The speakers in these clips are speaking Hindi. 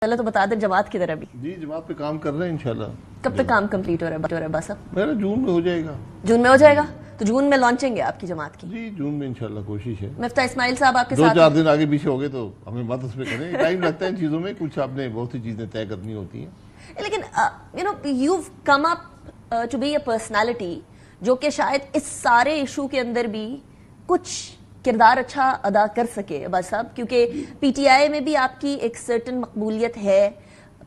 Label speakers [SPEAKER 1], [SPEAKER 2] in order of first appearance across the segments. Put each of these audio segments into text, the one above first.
[SPEAKER 1] पहले तो बता दें जमात की तरह भी।
[SPEAKER 2] जी जमात पे काम कर रहे हैं इंशाल्लाह।
[SPEAKER 1] कब तक काम कंप्लीट हो रहा है बस? अब
[SPEAKER 2] मेरा जून में हो जाएगा।
[SPEAKER 1] जून में हो जाएगा, तो जून में लॉन्चिंग है आपकी जमात की?
[SPEAKER 2] जी जून में इंशाल्लाह कोशिश है।
[SPEAKER 1] मिफ्ता इस्माइल साहब आपके साथ
[SPEAKER 2] 2-4 दिन आगे पीछे हो गए तो हमें मत उसमें करें, टाइम लगता है इन चीजों में, कुछ आपने बहुत सी चीजें तय करनी होती हैं।
[SPEAKER 1] लेकिन you've come up to be a personality जो कि शायद इस सारे इशू के अंदर भी कुछ किरदार अच्छा अदा कर सके अब्बास साहब, क्योंकि पीटीआई में भी आपकी एक सर्टन मकबूलियत है,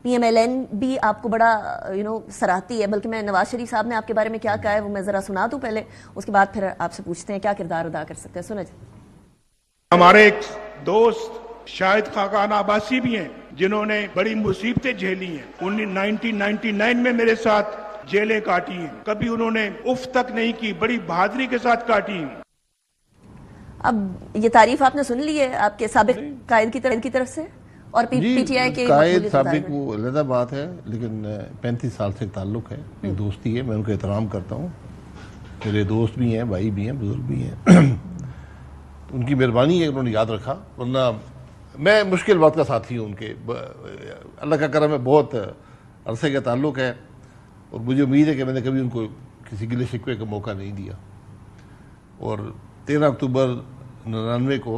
[SPEAKER 1] पीएमएलएन भी आपको बड़ा सराहती है। बल्कि मैं नवाज शरीफ साहब ने आपके बारे में क्या कहा है वो मैं जरा सुना दूं पहले, उसके बाद फिर आपसे पूछते हैं क्या किरदार अदा कर सकते हैं। सुना जी।
[SPEAKER 3] हमारे एक दोस्त शाहिद खाकान आबासी भी हैं जिन्होंने बड़ी मुसीबतें झेली हैं। 1999 में मेरे साथ जेलें काटी हैं, कभी उन्होंने उफ तक नहीं की, बड़ी बहादुरी के साथ काटी हैं।
[SPEAKER 1] अब ये तारीफ आपने सुन ली है आपके साबिक कायद की तरफ से, और पीटीआई के
[SPEAKER 2] कायद साबिक वो अलग बात है, लेकिन 35 साल से ताल्लुक है, एक दोस्ती है, मैं उनका एहतराम करता हूँ। मेरे दोस्त भी हैं, भाई भी हैं, बुजुर्ग भी हैं। उनकी मेहरबानी है उन्होंने याद रखा, वरना मैं मुश्किल बात का साथी हूँ उनके। अल्लाह का करम है, बहुत अरसे का ताल्लुक है और मुझे उम्मीद है कि मैंने कभी उनको किसी गिले शिकवे का मौका नहीं दिया। और 13 अक्टूबर 99 को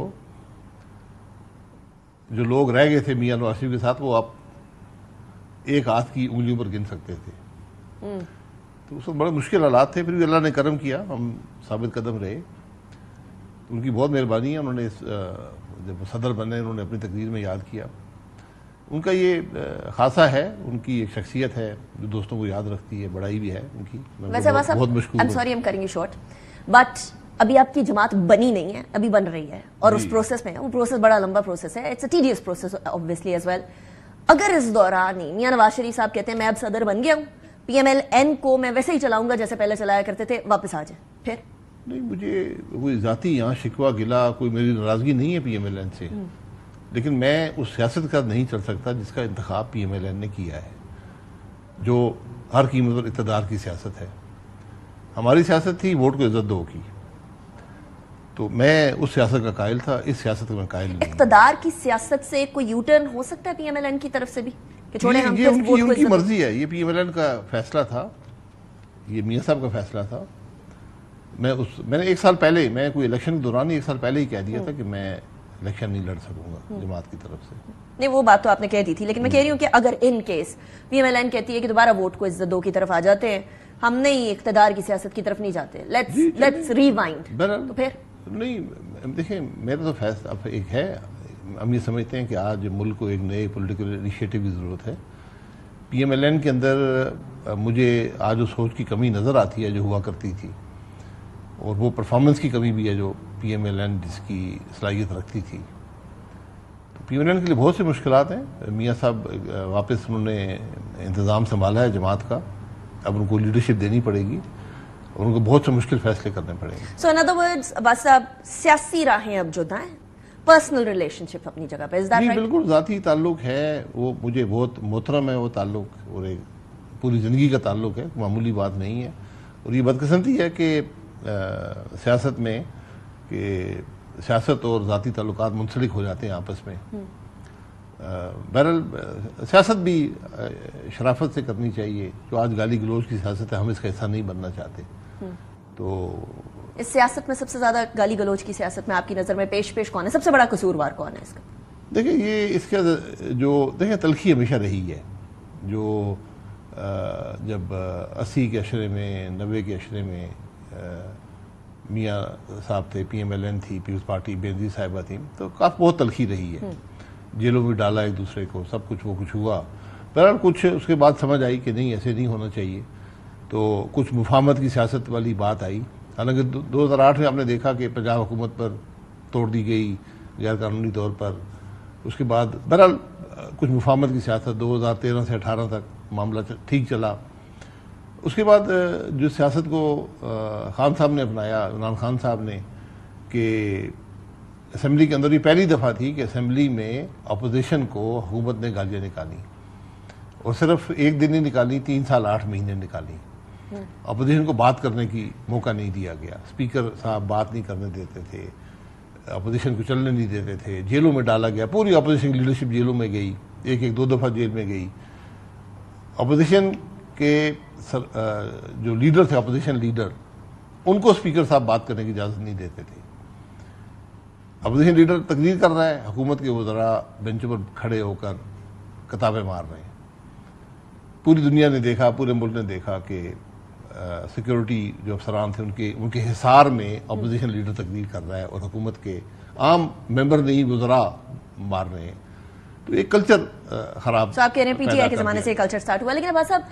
[SPEAKER 2] जो लोग रह गए थे मियां नवाज शरीफ के साथ, वो आप एक हाथ की उंगलियों पर गिन सकते थे। तो उस वक्त बड़े मुश्किल हालात थे, फिर भी अल्लाह ने करम किया, हम साबित कदम रहे। तो उनकी बहुत मेहरबानी है, उन्होंने जब सदर बने उन्होंने अपनी तकरीर में याद किया। उनका ये खासा है, उनकी एक शख्सियत है जो दोस्तों को याद रखती है, बड़ाई भी है उनकी।
[SPEAKER 1] वैसे बहुत मशकूर। I am sorry, I am cutting you short, but अभी आपकी जमात बनी नहीं है, अभी बन रही है और उस प्रोसेस में है। वो प्रोसेस बड़ा लंबा प्रोसेस है, it's a tedious process obviously as well. अगर इस दौरान ही मियां नवाज शरीफ साहब कहते हैं मैं अब सदर बन गया हूँ, पीएमएलएन को मैं वैसे ही चलाऊंगा जैसे पहले चलाया करते थे, वापस आ जाए, फिर?
[SPEAKER 2] नहीं, मुझे कोई जाती यहाँ शिकवा गिला, कोई मेरी नाराजगी नहीं है पीएमएलएन से, लेकिन मैं उस सियासत का नहीं चल सकता जिसका इंतखाब पीएमएलएन ने किया है, जो हर कीमत पर इक़्तिदार की सियासत है। हमारी सियासत थी वोट को इज्जत दो की, तो मैं उस सियासत का कायल था, इस सियासत का मैं कायल नहीं।
[SPEAKER 1] इक़्तिदार की सियासत से कोई यू टर्न हो सकता है पीएमएलएन की तरफ से भी कि छोड़े हम
[SPEAKER 2] ये उनकी मर्जी है, ये पीएमएलएन का फैसला था, ये मियां साहब का फैसला था। मैंने 1 साल पहले, मैं कोई इलेक्शन के दौरान ही 1 साल पहले ही कह दिया था कि मैं इलेक्शन नहीं लड़ सकूंगा जमात की तरफ से।
[SPEAKER 1] नहीं, वो बात तो आपने कह दी थी, लेकिन मैं कह रही हूँ कि अगर इन केस पीएमएलएन कहती है कि दोबारा वोट को इज्जत दो की तरफ आ जाते हैं, हम नहीं इक़्तिदार की सियासत की तरफ नहीं जाते, लेट्स रिवाइंड, तो फिर?
[SPEAKER 2] नहीं, देखिए मेरा तो फैसला अब एक है, हम ये समझते हैं कि आज मुल्क को एक नए पॉलिटिकल इनिशिएटिव की ज़रूरत है। पीएमएलएन के अंदर मुझे आज उस सोच की कमी नज़र आती है जो हुआ करती थी, और वो परफॉर्मेंस की कमी भी है जो पीएमएलएन जिसकी सलाहियत रखती थी। तो पीएमएलएन के लिए बहुत सी मुश्किलात हैं। मियां साहब वापस उन्होंने इंतज़ाम संभाला है जमात का, अब उनको लीडरशिप देनी पड़ेगी और उनको बहुत से मुश्किल फैसले करने पड़ेंगे।
[SPEAKER 1] सो इन अदर वर्ड्स अब्बास साहब, सियासी राहें अब जुदा हैं, पर्सनल रिलेशनशिप अपनी जगह पे, इज दैट राइट?
[SPEAKER 2] बिल्कुल, ज़ाती ताल्लुक है, वो मुझे बहुत मोहतरम है वो ताल्लुक, और एक पूरी ज़िंदगी का ताल्लुक है, मामूली बात नहीं है। और ये बदकिस्मती है कि सियासत में कि सियासत और ज़ाती ताल्लुकात मुंसलिक हो जाते हैं आपस में। बहरहाल सियासत भी शराफत से करनी चाहिए। जो आज गाली गलौज की सियासत है, हम इसका हिस्सा नहीं बनना चाहते। तो
[SPEAKER 1] इस सियासत में सबसे ज्यादा गाली गलौज की सियासत में आपकी नज़र में पेश कौन है, सबसे बड़ा कसूरवार कौन है इसका?
[SPEAKER 2] देखिए, ये इसका जो देखिए तलखी हमेशा रही है, जो जब 80 के अशरे में, 90 के अशरे में मियां साहब थे, पीएमएलएन थी, पीपल्स पार्टी, बेनजीर साहिबा थी, तो काफ़ी बहुत तलखी रही है, जेलों में डाला एक दूसरे को, सब कुछ वो कुछ हुआ। बहरहाल कुछ उसके बाद समझ आई कि नहीं, ऐसे नहीं होना चाहिए, तो कुछ मुफाहमत की सियासत वाली बात आई। हालांकि 2008 में आपने देखा कि पंजाब हुकूमत पर तोड़ दी गई गैर कानूनी तौर पर। उसके बाद बहरहाल कुछ मुफाहमत की सियासत 2013 से 18 तक मामला ठीक चला। उसके बाद जो सियासत को खान साहब ने अपनाया, इमरान खान साहब ने, कि असम्बली के अंदर ये पहली दफ़ा थी कि असम्बली में अपोजिशन को हुकूमत ने गालियाँ निकाली, और सिर्फ एक दिन ही निकाली, 3 साल 8 महीने निकाली। अपोजिशन को बात करने की मौका नहीं दिया गया, स्पीकर साहब बात नहीं करने देते थे, अपोजिशन को चलने नहीं देते थे, जेलों में डाला गया, पूरी अपोजिशन की लीडरशिप जेलों में गई एक एक दो दफ़ा जेल में गई। अपोजिशन के जो लीडर थे, अपोजिशन लीडर, उनको स्पीकर साहब बात करने की इजाज़त नहीं देते थे। अपोजिशन लीडर तकरीर कर रहा है, हुकूमत के वज़रा बेंचों पर खड़े होकर किताबें मार रहे हैं। पूरी दुनिया ने देखा, पूरे मुल्क ने देखा कि सिक्योरिटी जो अफसरान थे उनके हिसार में अपोजिशन लीडर तकरीर कर रहा है और हुकूमत के आम मेंबर नहीं, वज़रा मार रहे हैं। तो एक कल्चर खराब।
[SPEAKER 1] तो आप कह रहे हैं पीटीआई के ज़माने से कल्चर स्टार्ट हुआ, लेकिन अब्बास साहब